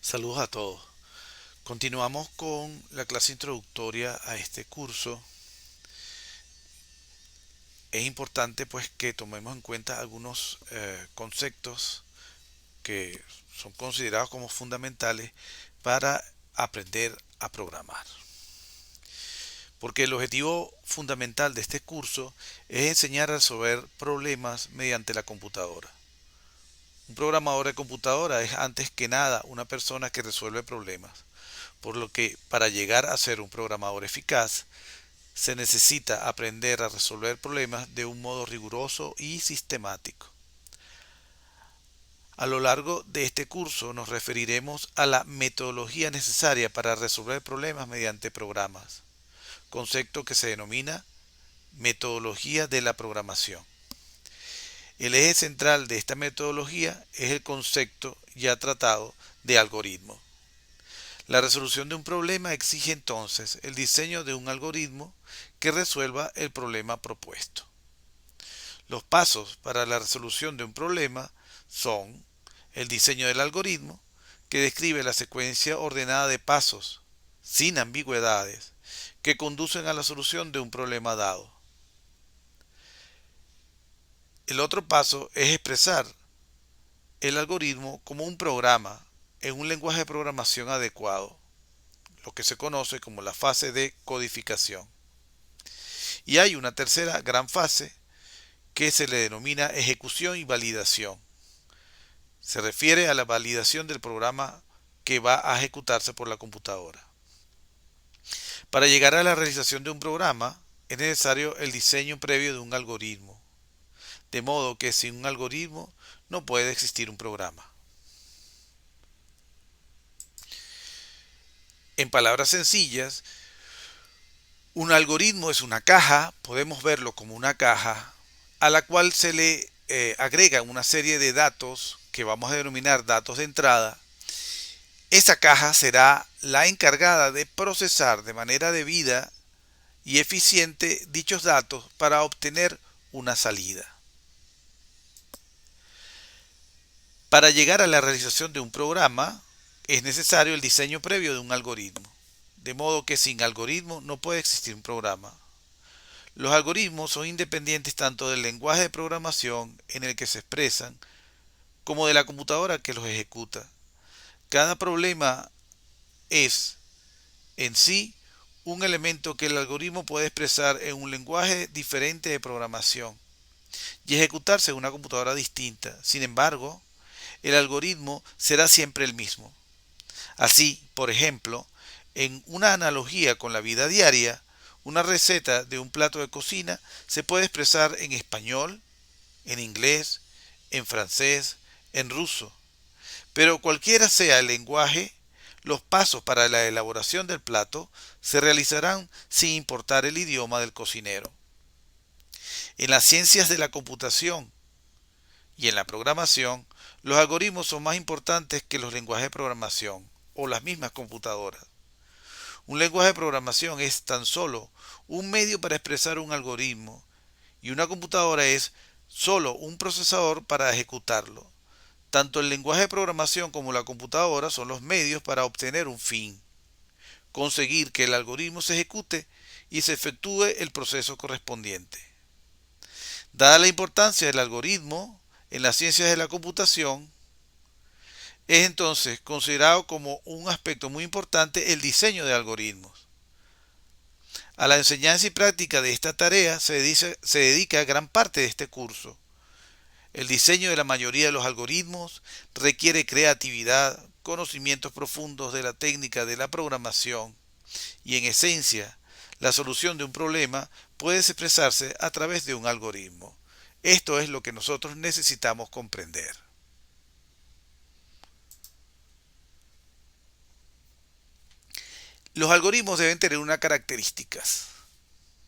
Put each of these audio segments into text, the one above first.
Saludos a todos. Continuamos con la clase introductoria a este curso. Es importante pues que tomemos en cuenta algunos conceptos que son considerados como fundamentales para aprender a programar. Porque el objetivo fundamental de este curso es enseñar a resolver problemas mediante la computadora. Un programador de computadora es antes que nada una persona que resuelve problemas, por lo que para llegar a ser un programador eficaz se necesita aprender a resolver problemas de un modo riguroso y sistemático. A lo largo de este curso nos referiremos a la metodología necesaria para resolver problemas mediante programas, concepto que se denomina metodología de la programación. El eje central de esta metodología es el concepto ya tratado de algoritmo. La resolución de un problema exige entonces el diseño de un algoritmo que resuelva el problema propuesto. Los pasos para la resolución de un problema son el diseño del algoritmo, que describe la secuencia ordenada de pasos, sin ambigüedades, que conducen a la solución de un problema dado. El otro paso es expresar el algoritmo como un programa en un lenguaje de programación adecuado, lo que se conoce como la fase de codificación. Y hay una tercera gran fase que se le denomina ejecución y validación. Se refiere a la validación del programa que va a ejecutarse por la computadora. Para llegar a la realización de un programa es necesario el diseño previo de un algoritmo, de modo que sin un algoritmo no puede existir un programa. En palabras sencillas, un algoritmo es una caja, podemos verlo como una caja, a la cual se le agrega una serie de datos que vamos a denominar datos de entrada. Esa caja será la encargada de procesar de manera debida y eficiente dichos datos para obtener una salida. Para llegar a la realización de un programa es necesario el diseño previo de un algoritmo, de modo que sin algoritmo no puede existir un programa. Los algoritmos son independientes tanto del lenguaje de programación en el que se expresan como de la computadora que los ejecuta. Cada problema es en sí un elemento que el algoritmo puede expresar en un lenguaje diferente de programación y ejecutarse en una computadora distinta. Sin embargo, el algoritmo será siempre el mismo. Así, por ejemplo, en una analogía con la vida diaria, una receta de un plato de cocina se puede expresar en español, en inglés, en francés, en ruso. Pero cualquiera sea el lenguaje, los pasos para la elaboración del plato se realizarán sin importar el idioma del cocinero. En las ciencias de la computación y en la programación, los algoritmos son más importantes que los lenguajes de programación o las mismas computadoras. Un lenguaje de programación es tan solo un medio para expresar un algoritmo y una computadora es solo un procesador para ejecutarlo. Tanto el lenguaje de programación como la computadora son los medios para obtener un fin, conseguir que el algoritmo se ejecute y se efectúe el proceso correspondiente. Dada la importancia del algoritmo en las ciencias de la computación, es entonces considerado como un aspecto muy importante el diseño de algoritmos. A la enseñanza y práctica de esta tarea se dedica gran parte de este curso. El diseño de la mayoría de los algoritmos requiere creatividad, conocimientos profundos de la técnica de la programación y, en esencia, la solución de un problema puede expresarse a través de un algoritmo. Esto es lo que nosotros necesitamos comprender. Los algoritmos deben tener unas características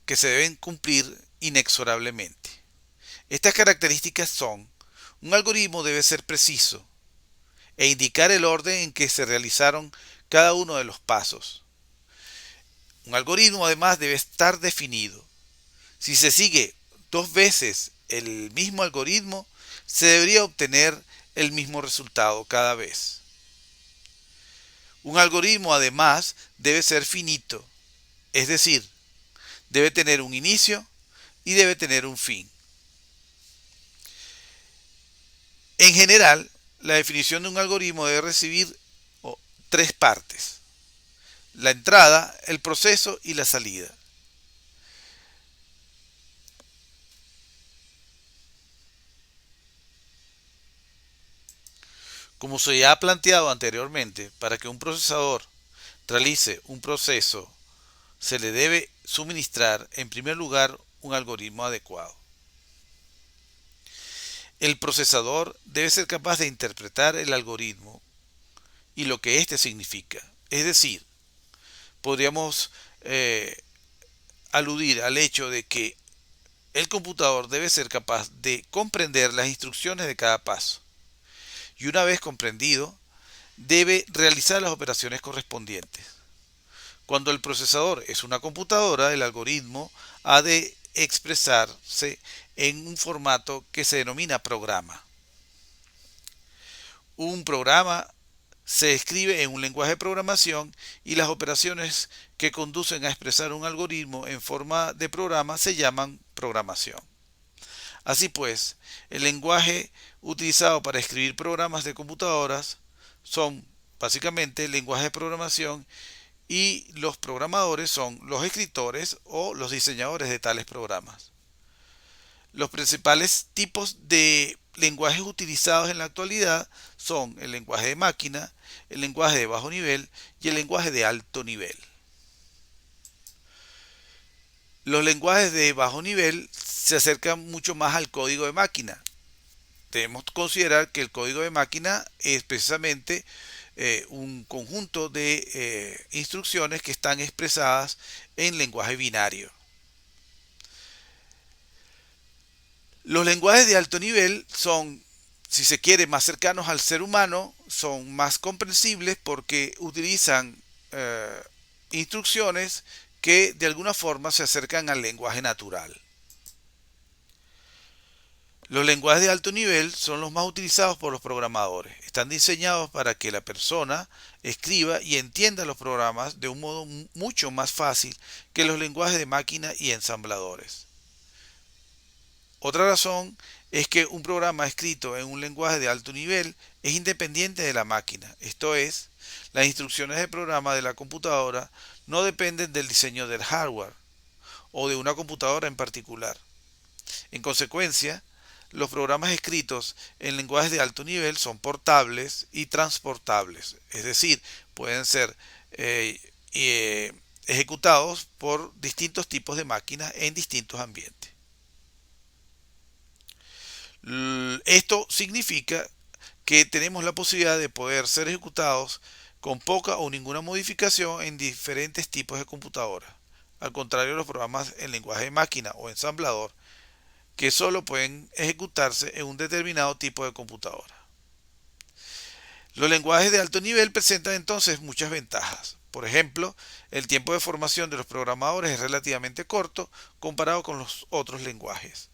que se deben cumplir inexorablemente. Estas características son: un algoritmo debe ser preciso e indicar el orden en que se realizaron cada uno de los pasos. Un algoritmo además debe estar definido. Si se sigue dos veces el mismo algoritmo, se debería obtener el mismo resultado cada vez. Un algoritmo además debe ser finito, es decir, debe tener un inicio y debe tener un fin. En general, la definición de un algoritmo debe recibir tres partes: la entrada, el proceso y la salida. Como se ya ha planteado anteriormente, para que un procesador realice un proceso, se le debe suministrar en primer lugar un algoritmo adecuado. El procesador debe ser capaz de interpretar el algoritmo y lo que éste significa. Es decir, podríamos aludir al hecho de que el computador debe ser capaz de comprender las instrucciones de cada paso. Y una vez comprendido, debe realizar las operaciones correspondientes. Cuando el procesador es una computadora, el algoritmo ha de expresarse en un formato que se denomina programa. Un programa se escribe en un lenguaje de programación y las operaciones que conducen a expresar un algoritmo en forma de programa se llaman programación. Así pues, el lenguaje utilizado para escribir programas de computadoras son básicamente lenguajes de programación, y los programadores son los escritores o los diseñadores de tales programas. Los principales tipos de lenguajes utilizados en la actualidad son el lenguaje de máquina, el lenguaje de bajo nivel y el lenguaje de alto nivel. Los lenguajes de bajo nivel se acercan mucho más al código de máquina. Debemos considerar que el código de máquina es precisamente un conjunto de instrucciones que están expresadas en lenguaje binario. Los lenguajes de alto nivel son, si se quiere, más cercanos al ser humano, son más comprensibles porque utilizan instrucciones que de alguna forma se acercan al lenguaje natural. Los lenguajes de alto nivel son los más utilizados por los programadores. Están diseñados para que la persona escriba y entienda los programas de un modo mucho más fácil que los lenguajes de máquina y ensambladores. Otra razón es que un programa escrito en un lenguaje de alto nivel es independiente de la máquina. Esto es, las instrucciones de programa de la computadora no dependen del diseño del hardware o de una computadora en particular. En consecuencia, los programas escritos en lenguajes de alto nivel son portables y transportables, es decir, pueden ser ejecutados por distintos tipos de máquinas en distintos ambientes. Esto significa que tenemos la posibilidad de poder ser ejecutados con poca o ninguna modificación en diferentes tipos de computadoras, al contrario de los programas en lenguaje de máquina o ensamblador, que solo pueden ejecutarse en un determinado tipo de computadora. Los lenguajes de alto nivel presentan entonces muchas ventajas. Por ejemplo, el tiempo de formación de los programadores es relativamente corto comparado con los otros lenguajes.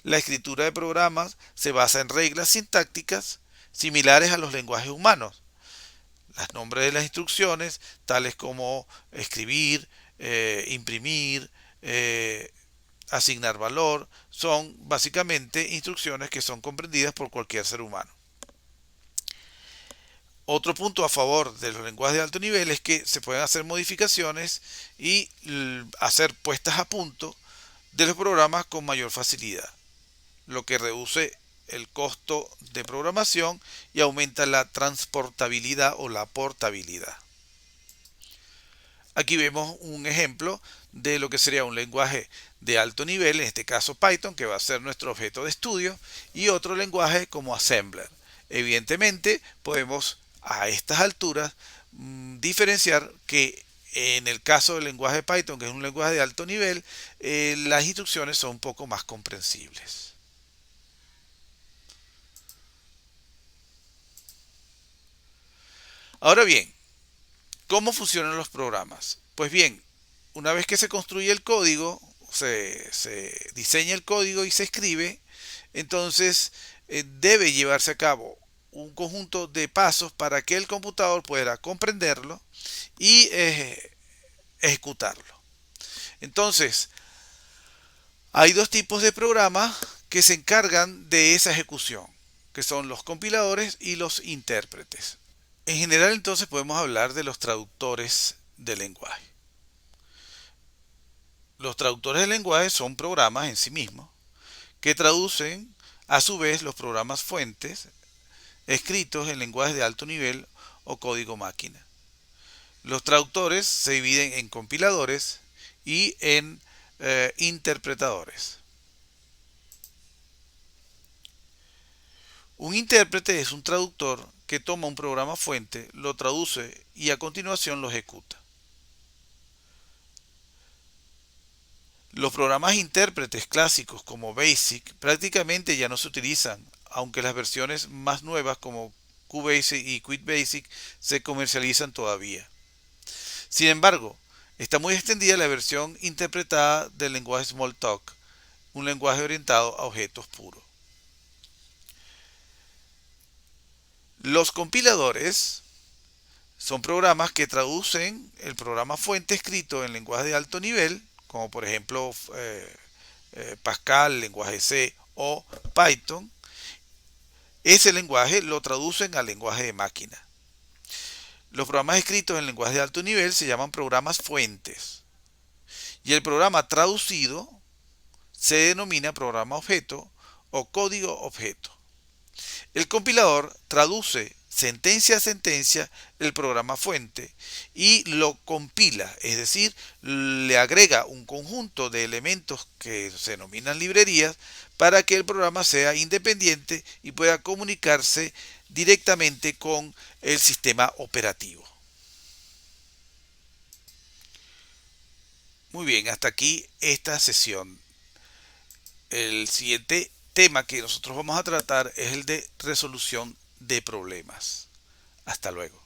La escritura de programas se basa en reglas sintácticas similares a los lenguajes humanos. Los nombres de las instrucciones, tales como escribir, imprimir, asignar valor, son básicamente instrucciones que son comprendidas por cualquier ser humano. Otro punto a favor de los lenguajes de alto nivel es que se pueden hacer modificaciones y hacer puestas a punto de los programas con mayor facilidad, lo que reduce el costo de programación y aumenta la transportabilidad o la portabilidad. Aquí vemos un ejemplo de lo que sería un lenguaje de alto nivel, en este caso Python, que va a ser nuestro objeto de estudio, y otro lenguaje como Assembler. Evidentemente, podemos a estas alturas diferenciar que en el caso del lenguaje Python, que es un lenguaje de alto nivel, las instrucciones son un poco más comprensibles. Ahora bien, ¿cómo funcionan los programas? Pues bien, una vez que se construye el código, se diseña el código y se escribe, entonces debe llevarse a cabo un conjunto de pasos para que el computador pueda comprenderlo y ejecutarlo. Entonces, hay dos tipos de programas que se encargan de esa ejecución, que son los compiladores y los intérpretes. En general, entonces, podemos hablar de los traductores de lenguaje. Los traductores de lenguaje son programas en sí mismos que traducen a su vez los programas fuentes escritos en lenguajes de alto nivel o código máquina. Los traductores se dividen en compiladores y en interpretadores. Un intérprete es un traductor que toma un programa fuente, lo traduce y a continuación lo ejecuta. Los programas intérpretes clásicos como BASIC prácticamente ya no se utilizan, aunque las versiones más nuevas como QBasic y QuickBasic se comercializan todavía. Sin embargo, está muy extendida la versión interpretada del lenguaje Smalltalk, un lenguaje orientado a objetos puros. Los compiladores son programas que traducen el programa fuente escrito en lenguaje de alto nivel, como por ejemplo Pascal, lenguaje C o Python. Ese lenguaje lo traducen al lenguaje de máquina. Los programas escritos en lenguaje de alto nivel se llaman programas fuentes. Y el programa traducido se denomina programa objeto o código objeto. El compilador traduce sentencia a sentencia el programa fuente y lo compila, es decir, le agrega un conjunto de elementos que se denominan librerías para que el programa sea independiente y pueda comunicarse directamente con el sistema operativo. Muy bien, hasta aquí esta sesión. El siguiente tema que nosotros vamos a tratar es el de resolución de problemas. Hasta luego.